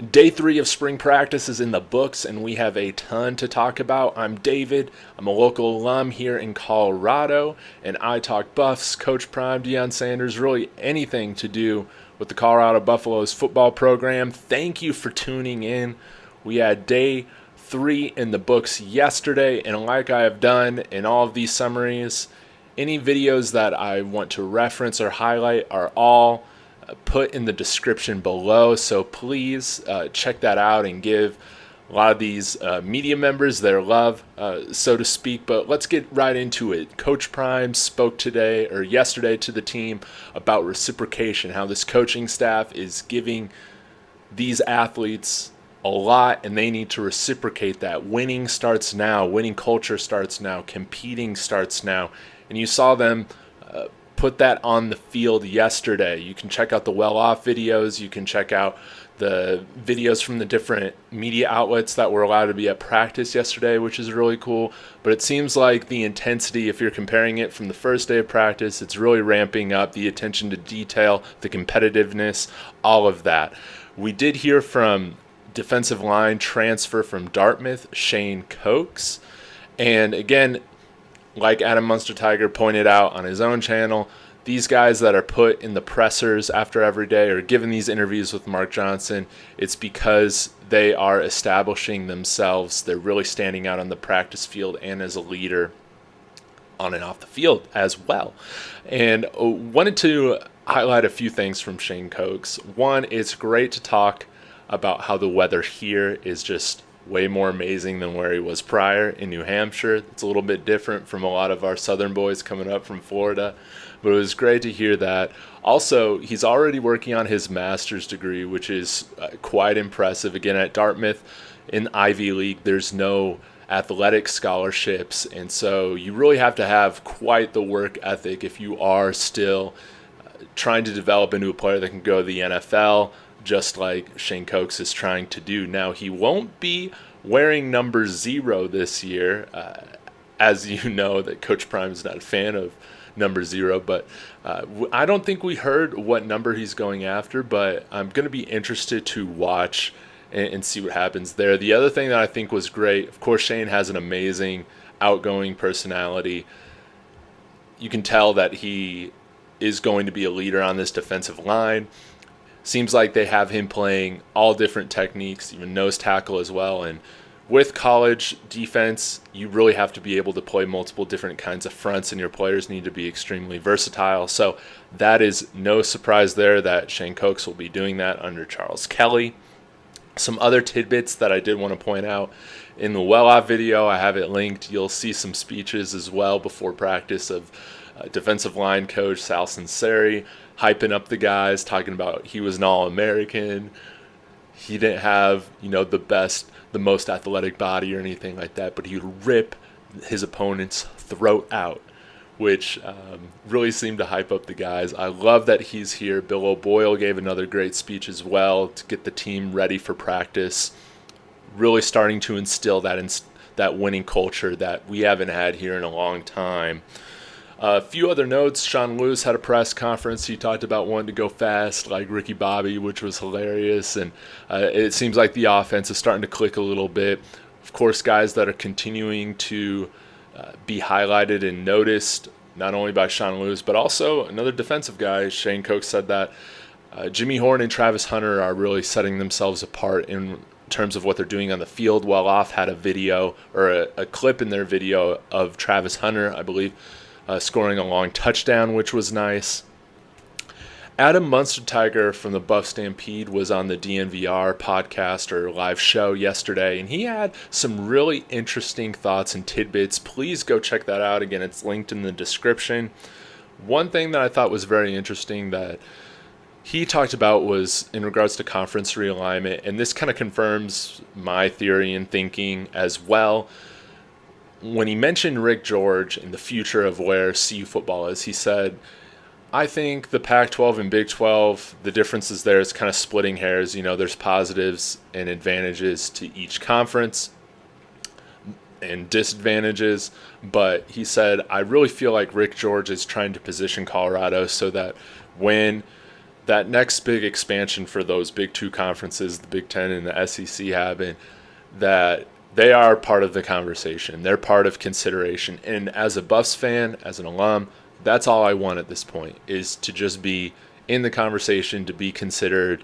Day 3 of spring practice is in the books, and we have a ton to talk about. I'm David. I'm a local alum here in Colorado, and I talk Buffs, Coach Prime, Deion Sanders, really anything to do with the Colorado Buffaloes football program. Thank you for tuning in. We had Day 3 in the books yesterday, and like I have done in all of these summaries, any videos that I want to reference or highlight are all put in the description below, so please check that out and give a lot of these media members their love, so to speak. But let's get right into it. Coach Prime spoke today or yesterday to the team about reciprocation, how this coaching staff is giving these athletes a lot and they need to reciprocate that. Winning starts now. Winning culture starts now. Competing starts now. And you saw them put that on the field yesterday. You can check out the well-off videos. You can check out the videos from the different media outlets that were allowed to be at practice yesterday, which is really cool. But it seems like the intensity, if you're comparing it from the first day of practice, it's really ramping up. The attention to detail, the competitiveness, all of that. We did hear from defensive line transfer from Dartmouth, Shane Cokes. And again, like Adam Munsterteiger pointed out on his own channel, these guys that are put in the pressers after every day or given these interviews with Mark Johnson, it's because they are establishing themselves. They're really standing out on the practice field and as a leader on and off the field as well. And wanted to highlight a few things from Shane Cokes. One, it's great to talk about how the weather here is just way more amazing than where he was prior in New Hampshire. It's a little bit different from a lot of our southern boys coming up from Florida, but it was great to hear that. Also, he's already working on his master's degree, which is quite impressive. Again, at Dartmouth in Ivy League, there's no athletic scholarships, and so you really have to have quite the work ethic if you are still trying to develop into a player that can go to the NFL, just like Shane Cokes is trying to do. Now, he won't be wearing number 0 this year, as you know that Coach Prime is not a fan of number 0, but I don't think we heard what number he's going after, but I'm going to be interested to watch and see what happens there. The other thing that I think was great, of course, Shane has an amazing outgoing personality. You can tell that he is going to be a leader on this defensive line. Seems like they have him playing all different techniques, even nose tackle as well. And with college defense, you really have to be able to play multiple different kinds of fronts, and your players need to be extremely versatile. So that is no surprise there that Shane Cokes will be doing that under Charles Kelly. Some other tidbits that I did want to point out. In the well-off video, I have it linked. You'll see some speeches as well before practice of defensive line coach Sal Sunseri, hyping up the guys, talking about he was an All-American. He didn't have, the most athletic body or anything like that, but he would rip his opponent's throat out, which really seemed to hype up the guys. I love that he's here. Bill O'Boyle gave another great speech as well to get the team ready for practice, really starting to instill that winning culture that we haven't had here in a long time. A few other notes. Sean Lewis had a press conference. He talked about wanting to go fast like Ricky Bobby, which was hilarious. And it seems like the offense is starting to click a little bit. Of course, guys that are continuing to be highlighted and noticed, not only by Sean Lewis, but also another defensive guy. Shane Cokes said that Jimmy Horn and Travis Hunter are really setting themselves apart in terms of what they're doing on the field. Well Off had a video or a clip in their video of Travis Hunter, I believe, scoring a long touchdown, which was nice. Adam Munsterteiger from the Buff Stampede was on the DNVR podcast or live show yesterday, and he had some really interesting thoughts and tidbits. Please go check that out. Again, it's linked in the description. One thing that I thought was very interesting that he talked about was in regards to conference realignment, and this kind of confirms my theory and thinking as well. When he mentioned Rick George and the future of where CU football is, he said, I think the Pac-12 and Big 12, the differences there is kind of splitting hairs. There's positives and advantages to each conference and disadvantages. But he said, I really feel like Rick George is trying to position Colorado so that when that next big expansion for those big two conferences, the Big Ten and the SEC, having that they are part of the conversation. They're part of consideration. And as a Buffs fan, as an alum, that's all I want at this point, is to just be in the conversation, to be considered.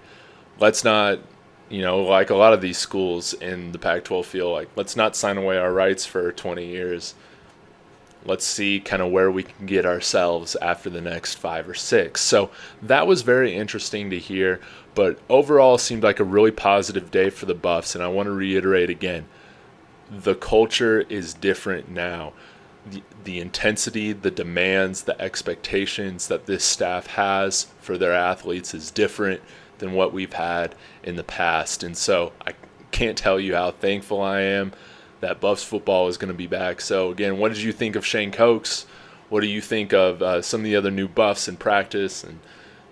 Let's not, like a lot of these schools in the Pac-12 feel like, let's not sign away our rights for 20 years. Let's see kind of where we can get ourselves after the next 5 or 6. So that was very interesting to hear, but overall seemed like a really positive day for the Buffs. And I want to reiterate again, the culture is different now. The intensity, the demands, the expectations that this staff has for their athletes is different than what we've had in the past. And so I can't tell you how thankful I am that Buffs football is going to be back. So again, what did you think of Shane Cokes? What do you think of some of the other new Buffs in practice and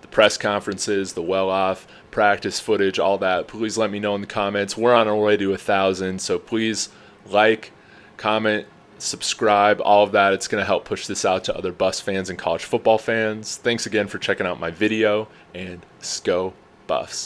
the press conferences, the well-off practice footage, all that? Please let me know in the comments. We're on our way to 1,000, so please like, comment, subscribe, all of that. It's going to help push this out to other Buffs fans and college football fans. Thanks again for checking out my video, and go Buffs.